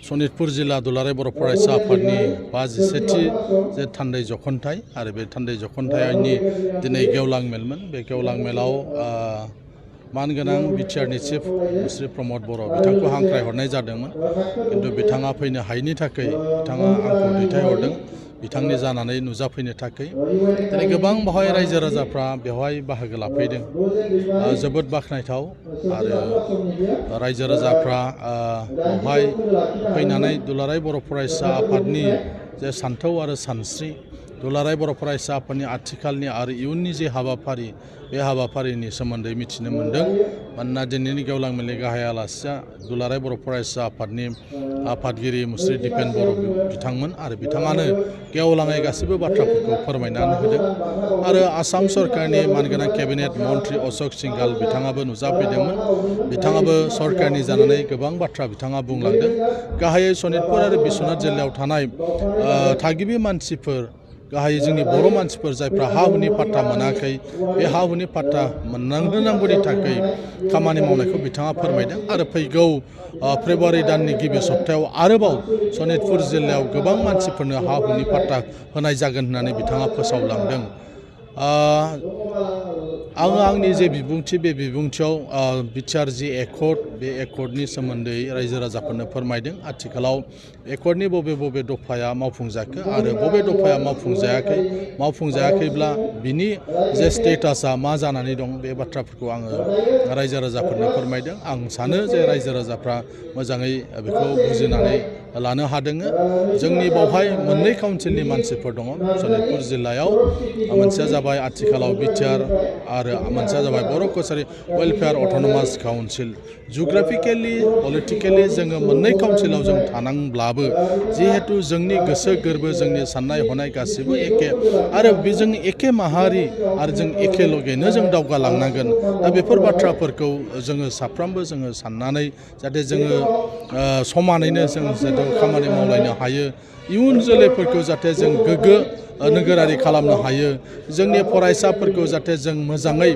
सनितपुर जिल्ला दुलाराय बर' फरायसा आफादनि 57थि जे थान्दै जख'न्थाइ आरो बे थान्दै जख'न्थाइनि दिनै गेवलां मेलमोन। बे गेवलां मेलाव मानगोनां बिटिआरनि चिफ श्री प्रमद बर' बिथांखौ हांख्रायहरनाय जादोंमोन, किन्तु बिथाङा फैनो हायैनि थाखाय बिथाङा आंखौ दैथायहरदों बिथांनि जानानै नुजाफैनो थाखाय। दिनै गोबां बेवहाय रायजो राजाफ्रा बेवहाय बाहागो लाफैदों, जोबोद बाख्नायथाव। आरो रायजो राजाफ्रा बेवहाय फैनानै दुलाराय बर' फरायसा आफादनि जे सान्थौ आरो सानस्रि, दुलाराय बर' फरायसा आफादनि आथिखालनि आरो इयुननि जे हाबाफारि, बे हाबाफारिनि सोमोन्दै मिथिनो मोन्दों। मानोना दिनैनि गेवलां मेलनि गाहाय आलासिया दुलाराय बर' फरायसा आफादनि आफादगिरि मुस्रि दिपेन बर' बिथांमोन, आरो बिथाङानो गेवलाङै गासैबो बाथ्राफोरखौ फोरमायनानै होदों। आरो आसाम सरकारनि मानगोनां केबिनेट मन्त्रि अशक सिंघाल बिथाङाबो नुजाफैदोंमोन। बिथाङाबो सरकारनि जानानै गोबां बाथ्रा बिथाङा बुंलांदों। गाहायै सनितपुर आरो बिश्वनाथ जिल्लायाव थानाय थागिबि मानसिफोर, गाहायै जोंनि बर' मानसिफोर जायफ्रा हा हुनि पाट्टा मोनाखै, बे हा हुनि पाट्टा मोननांगौनि थाखाय खामानि मावनायखौ बिथाङा फोरमायदों। आरो फैगौ फेब्रुवारि दाननि गिबि सप्तायाव आरोबाव सनितपुर जिल्लायाव गोबां मानसिफोरनो हा हुनि पाट्टा होनाय जागोन होननानै बिथाङा फोसावलांदों। आङो आंनि जे बिबुंथि, बे बिबुंथियाव बिटिआर जि एकर्ड, बे एकर्डनि सोमोन्दै रायजो राजाफोरनो फोरमायदों। आथिखालाव एकर्डनि बबे दफाया मावफुंजाखो आरो बबे दफाया मावफुंजायाखैब्ला बिनि जे स्टेटासा मा जानानै दं, बे बाथ्राफोरखौ आङो रायजो राजाफोरनो फोरमायदों। आं सानो जे रायजो राजाफ्रा मोजाङै बेखौ बुजिनानै लानो हादों। जोंनि बावहाय मोननै काउन्सिलनि मानसिफोर दङ सनितपुर जिल्लायाव। मोनसेया जाबाय आथिखालाव बिटिआर आरो मोनसेया जाबाय बर' कसारि welfare autonomous council. Geographically politically जोङो मोननै काउन्सिलाव जों थानांब्लाबो जिहेतु जोंनि गोसो गोरबो, जोंनि साननाय हनाय गासिबो एखे, आरो बे जों एखे माहारि आरो जों एखे लगैनो जों दावगालांनांगोन। दा बेफोर बाथ्राफोरखौ जोङो साफ्रोमबो जोङो साननानै जाहाथे जोङो समानैनो जों जाहाथे खामानि मावलायनो हायो, इयुन जोलैफोरखौ जाहाथे जों गोग्गो नोगोरारि खालामनो हायो, जोंनि फरायसाफोरखौ जाहाथे जों मोजाङै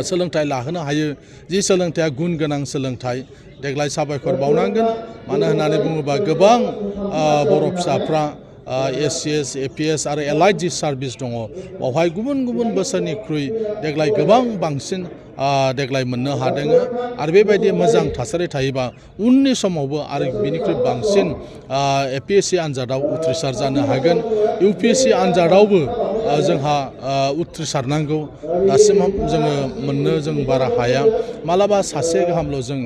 सोलोंथाइ लाहोनो हायो, जि सोलोंथाइया गुन गोनां सोलोंथाइ। देग्लाय साबायखर बावनांगोन, मानो होननानै बुङोबा गोबां बर' फिसाफ्रा SCS, APS आरो एलाइड जि सार्भिस दङ, बावहाय गुबुन गुबुन बोसोरनिख्रुइ देग्लाय गोबां बांसिन देग्लाय मोननो हादों। आरो बेबायदि मोजां थासारि थायोबा उननि समावबो आरो बिनिख्रुइ बांसिन APSC आनजादाव उथ्रिसार जानो हागोन। UPSC आनजादावबो जोंहा उथ्रिसारनांगौ, दासिमाव जोङो मोननो जों बारा हाया, मालाबा सासे गाहामल' जों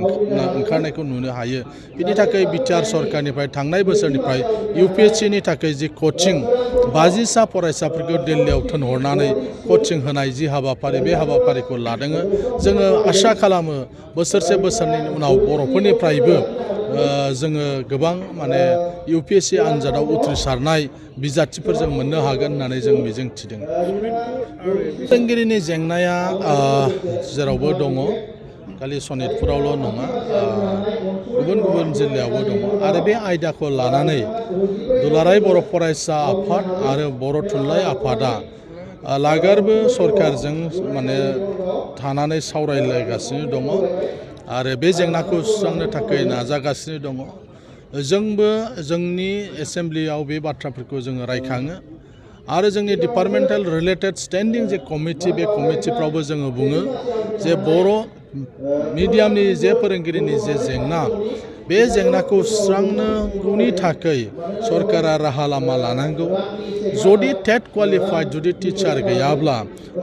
ओंखारनायखौ नुनो हायो। बिनि थाखाय बिटिआर सरकारनिफ्राय थांनाय बोसोरनिफ्राय UPSCनि थाखाय जि कचिं 50सा फरायसाफोरखौ दिल्लीयाव थिनहरनानै कचिं होनाय जि हाबाफारि, बे हाबाफारिखौ लादों। जोङो आसा खालामो बोसोरनैनि उनाव बर'फोरनिफ्रायबो जोङो गोबां माने UPSC आनजादाव उथ्रिसारनाय बिजाथिफोर जों मोननो हागोन होननानै जों मिजिंथिदों। फोरोंगिरिनि जेंनाया जेरावबो दङ, खालि सनितपुरावल' नङा, गुबुन गुबुन जिल्लायावबो दङ। आरो बे आयदाखौ लानानै दुलाराय बर' फरायसा आफाद आरो बर' थुनलाइ आफादा लागारबो सरकारजों माने थानानै सावरायलायगासिनो दङ आरो बे जेंनाखौ सुस्रांनो थाखाय नाजागासिनो दङ। जोंबो जोंनि एसेमब्लियाव बे बाथ्राफोरखौ जोङो रायखाङो आरो जोंनि डिपार्टमेन्टेल रिलेटेड स्टेन्डिं जे कमिटि, बे कमिटिफ्रावबो जोङो बुङो जे बर' मिडियामनि जे फोरोंगिरिनि जे जेंना, बे जेंनाखौ सुस्रांनांगौनि थाखाय सरकारा राहा लामा लानांगौ। जुदि टेट क्वालिफाइड जुदि टिचार गैयाब्ला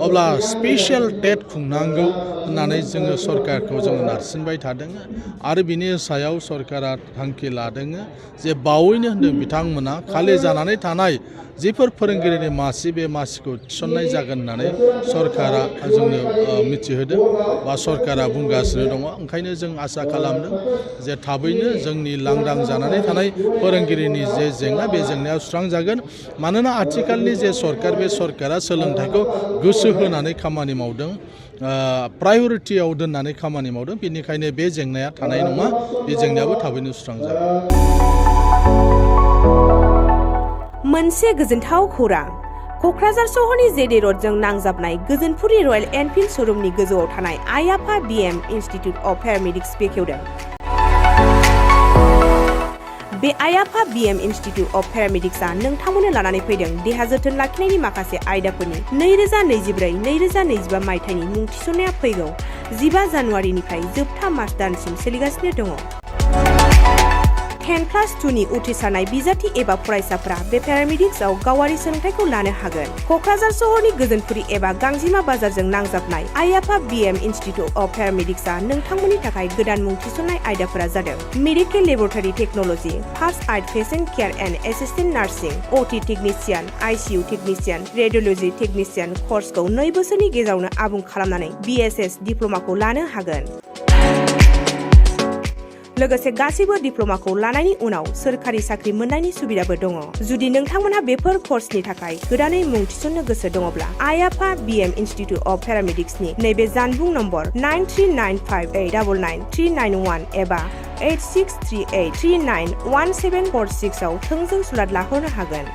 अब्ला स्पेसियेल टेट खुंनांगौ होननानै जोङो सरकारखौ जोङो नारसिनबाय थादों। आरो बिनि सायाव सरकारा थांखि लादों जे बावैनो होनदों बिथांमोना खालि जानानै थानाय जिफोर फोरोंगिरिनि मासि, बे मासिखौ थिसननाय जागोन होननानै सरकारा जोंनो मिथिहोदों बा सरकारा बुंगासिनो दङ। ओंखायनो जों आसा खालामदों जे थाबैनो जोंनि लांदां जानानै थानाय फोरोंगिरिनि जे जेंना, बे जेंनाया सुस्रांजागोन। मानोना आथिखालनि जे सरकार, बे सरकारा सोलोंथाइखौ गोसो होनानै खामानि मावदों, प्रायरिटियाव दोननानै खामानि मावदों। बेनिखायनो बे जेंनाया थानाय नङा, बे जेंनायाबो थाबैनो सुस्रांजागोन। मोनसे गोजोनथाव खौरां, क'क्राझार सहरनि जेडे र'डजों नांजाबनाय गोजोनपुरि रयेल एनफिल्ड श'रुमनि गोजौआव थानाय आइ आफा बिएम इनस्टिट्युट अफ पेरामेडिक्स बेखेवदों। बे आइ आफा बिएम इनस्टिट्युट अफ पेरामेडिक्सआ नोंथांमोननो लानानै फैदों देहा जोथोन लाखिनायनि माखासे आयदाफोरनि 2024-2025 मायथाइनि मुं थिसननाया फैगौ 15 जानुवारिनिफ्राय जोबथा मार्च दानसिम सोलिगासिनो दङ। 10+2 नि उथ्रिसारनाय बिजाथि एबा फरायसाफोरा बे पेरामेडिक्सआव गावारि सोलोंथाइखौ लानो हागोन। क'क्राझार सहरनि गोजोनपुरि एबा गांजिमा बाजारजों नांजाबनाय आइ आफा बिएम इनस्टिट्युट अफ पेरामेडिक्सआ नोंथांमोननि थाखाय गोदान मुं थिसननाय आयदाफोरा जादों medical laboratory technology, first aid patient care and assistant nursing, OT technician, ICU technician, radiology technician कर्सखौ 2 बोसोरनि गेजेरावनो आबुं खालामनानै बिएसएस डिप्ल'माखौ लानो हागोन। लोगोसे गासैबो डिप्ल'माखौ लानायनि उनाव सोरखारि साख्रि मोननायनि सुबिदाबो दङ। जुदि नोंथांमोनहा बेफोर कर्सनि थाखाय गोदानै मुं थिसननो गोसो दङब्ला आइ आफा बिएम इनस्टिट्युट अफ पेरामेडिक्सनि नैबे जानबुं नम्बर 9395899391 एबा 8638391746 आव थोंजों सुलाद लाहरनो हागोन।